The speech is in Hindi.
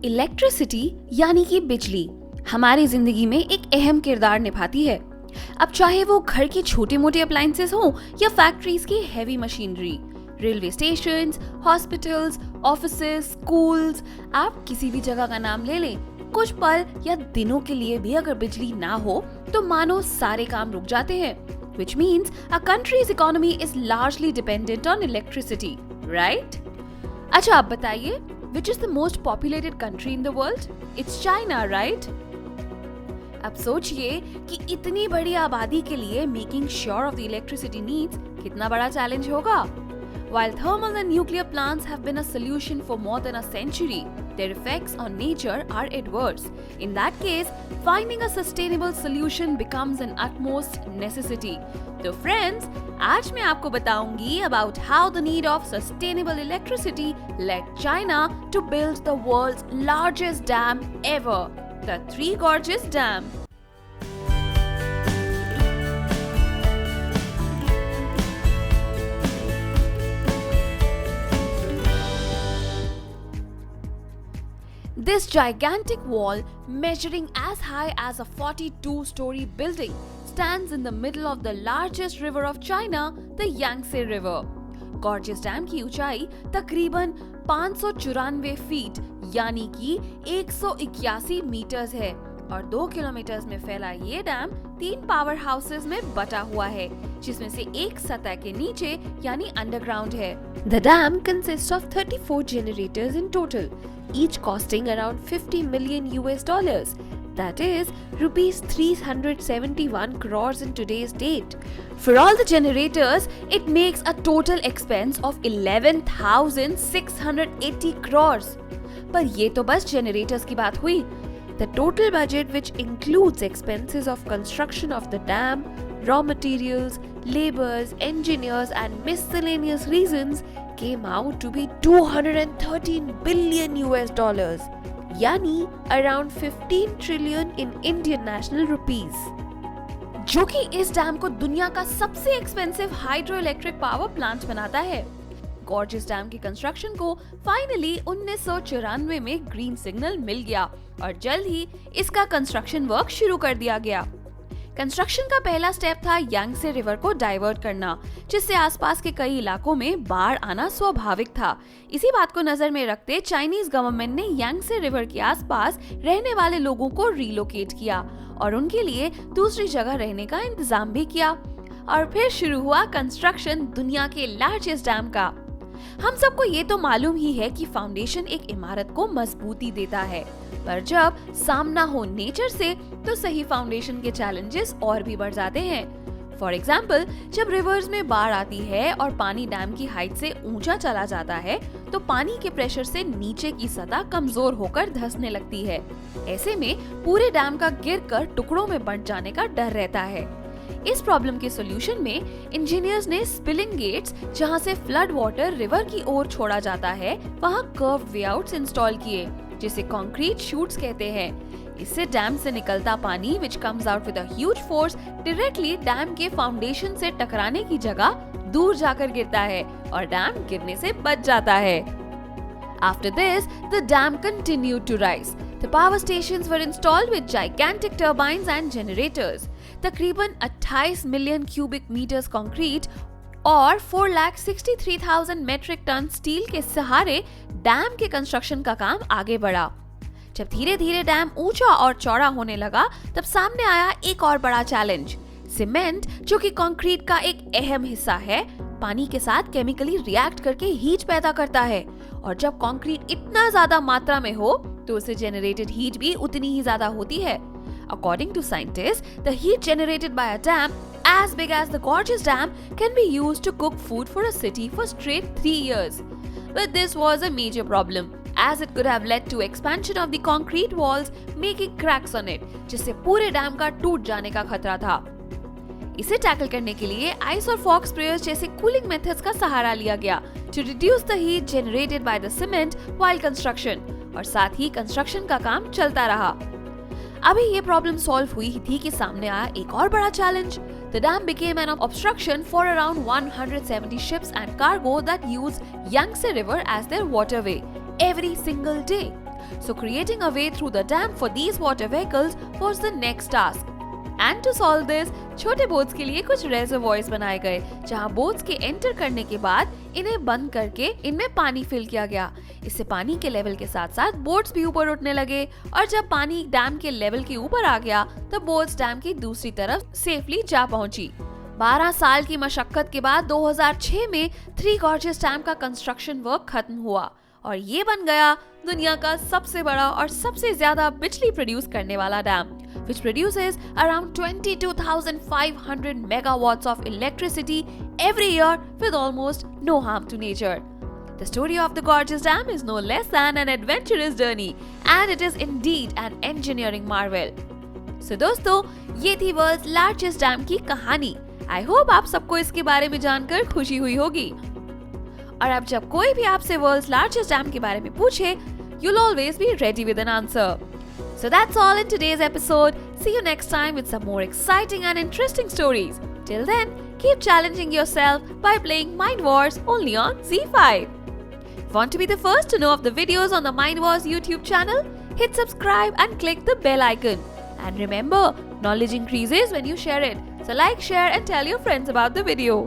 इलेक्ट्रिसिटी यानी कि बिजली हमारी जिंदगी में एक अहम किरदार निभाती है। अब चाहे वो घर की छोटे मोटे अप्लायंसेस हो या फैक्ट्रीज की heavy machinery, railway stations, hospitals, offices, schools, आप किसी भी जगह का नाम ले लें, कुछ पल या दिनों के लिए भी अगर बिजली ना हो तो मानो सारे काम रुक जाते हैं, which means a country's economy is largely dependent on electricity, right? अच्छा आप बताइए, which is the most populated country in the world? It's China, right? अब सोचिए कि इतनी बड़ी आबादी के लिए making sure of the electricity needs कितना बड़ा चैलेंज होगा। While thermal and nuclear plants have been a solution for more than a century, their effects on nature are adverse. In that case, finding a sustainable solution becomes an utmost necessity. So friends, आज मैं आपको बताऊंगी about how the need of sustainable electricity led China to build the world's largest dam ever, the Three Gorges Dam. This gigantic wall, measuring as high as a 42-story building, stands in the middle of the largest river of China, the Yangtze River. Gorges Dam की ऊंचाई तकरीबन 594 फीट यानी कि 181 मीटर्स है और 2 किलोमीटर में फैला ये डैम 3 पावर हाउसेस में बटा हुआ है, जिसमें से एक सतह के नीचे यानी अंडरग्राउंड है। The dam consists of 34 generators in total, each costing around 50 million US dollars. That is rupees 371 crores in today's date. For all the generators, it makes a total expense of 11,680 crores. पर ये तो बस generators की बात हुई। The total budget, which includes expenses of construction of the dam, raw materials, laborers, engineers and miscellaneous reasons came out to be 213 billion US dollars, यानी around 15 trillion in Indian national rupees, जो कि इस डैम को दुनिया का सबसे expensive hydro electric power plant बनाता है। गॉर्जेस डैम की कंस्ट्रक्शन को फाइनली 1994 में ग्रीन सिग्नल मिल गया और जल्द ही इसका कंस्ट्रक्शन वर्क शुरू कर दिया गया। कंस्ट्रक्शन का पहला स्टेप था यांगसे रिवर को डाइवर्ट करना, जिससे आसपास के कई इलाकों में बाढ़ आना स्वाभाविक था। इसी बात को नजर में रखते चाइनीज गवर्नमेंट ने यांगसे रिवर के आसपास रहने वाले लोगों को रिलोकेट किया और उनके लिए दूसरी जगह रहने का इंतजाम भी किया और फिर शुरू हुआ कंस्ट्रक्शन दुनिया के लार्जेस्ट डैम का। हम सबको ये तो मालूम ही है कि फाउंडेशन एक इमारत को मजबूती देता है, पर जब सामना हो नेचर से तो सही फाउंडेशन के चैलेंजेस और भी बढ़ जाते हैं। फॉर एग्जाम्पल, जब रिवर्स में बाढ़ आती है और पानी डैम की हाइट से ऊंचा चला जाता है तो पानी के प्रेशर से नीचे की सतह कमजोर होकर धंसने लगती है। ऐसे में पूरे डैम का गिरकर टुकड़ों में बंट जाने का डर रहता है। इस प्रॉब्लम के सॉल्यूशन में इंजीनियर्स ने स्पिलिंग गेट्स, जहां से फ्लड वाटर रिवर की ओर छोड़ा जाता है, वहां कर्व्ड वेआउट्स इंस्टॉल किए, जिसे कंक्रीट शूट्स कहते हैं। इससे डैम से निकलता पानी which comes out with a huge force directly dam के फाउंडेशन से टकराने की जगह दूर जाकर गिरता है और डैम गिरने से बच जाता है। After this, the dam continued to rise. The power stations were installed with gigantic turbines and generators. तकरीबन 28 मिलियन क्यूबिक मीटर्स कंक्रीट और 4,63,000 मेट्रिक टन स्टील के सहारे डैम के कंस्ट्रक्शन का काम आगे बढ़ा। जब धीरे धीरे डैम ऊंचा और चौड़ा होने लगा, तब सामने आया एक और बड़ा चैलेंज। सीमेंट, जो कि कंक्रीट का एक अहम हिस्सा है, पानी के साथ केमिकली रिएक्ट करके हीट पैदा करता है और जब कंक्रीट इतना ज्यादा मात्रा में हो तो उसे जनरेटेड हीट भी उतनी ही ज्यादा होती है। According to scientists, the heat generated by a dam as big as the Gorges Dam can be used to cook food for a city for straight 3 years. But this was a major problem, as it could have led to expansion of the concrete walls, making cracks on it, जिससे पूरे डैम का टूट जाने का खतरा था। इसे टैकल करने के लिए आइस और फॉग स्प्रेयर्स जैसे कूलिंग मेथड्स का सहारा लिया गया to reduce the heat generated by the cement while construction, और साथ ही कंस्ट्रक्शन का काम चलता रहा। अभी ये प्रॉब्लम सॉल्व हुई थी कि सामने आया एक और बड़ा challenge. The dam became an obstruction for around 170 ships and cargo that use Yangtze River as their waterway every single day. So creating a way through the dam for these water vehicles was the next task. And to solve this, छोटे बोट्स के लिए कुछ reservoirs बनाए गए, जहां बोट्स के एंटर करने के बाद इन्हें बंद करके इनमें पानी फिल किया गया। इससे पानी के लेवल के साथ साथ बोट्स भी ऊपर उठने लगे, और जब पानी डैम के लेवल के ऊपर आ गया तब बोट्स डैम की दूसरी तरफ सेफली जा पहुंची। 12 साल की मशक्कत के बाद 2006 में थ्री गॉर्जेस डैम का कंस्ट्रक्शन वर्क खत्म हुआ और ये बन गया दुनिया का सबसे बड़ा और सबसे ज्यादा बिजली प्रोड्यूस करने वाला dam, which produces around 22,500 megawatts of electricity every year with almost no harm to nature. The story of the Gorges Dam is no less than an adventurous journey, and it is indeed an engineering marvel. So दोस्तों, ये थी वर्ल्ड्स लार्जेस्ट डैम की कहानी। आई होप आप सबको इसके बारे में जानकर खुशी हुई होगी। और अब जब कोई भी आपसे वर्ल्ड्स लार्जेस्ट डैम के बारे में पूछे, you'll always be ready with an answer. So that's all in today's episode. See you next time with some more exciting and interesting stories. Till then, keep challenging yourself by playing Mind Wars only on ZEE5. Want to be the first to know of the videos on the Mind Wars YouTube channel? Hit subscribe and click the bell icon. And remember, knowledge increases when you share it. So like, share and tell your friends about the video.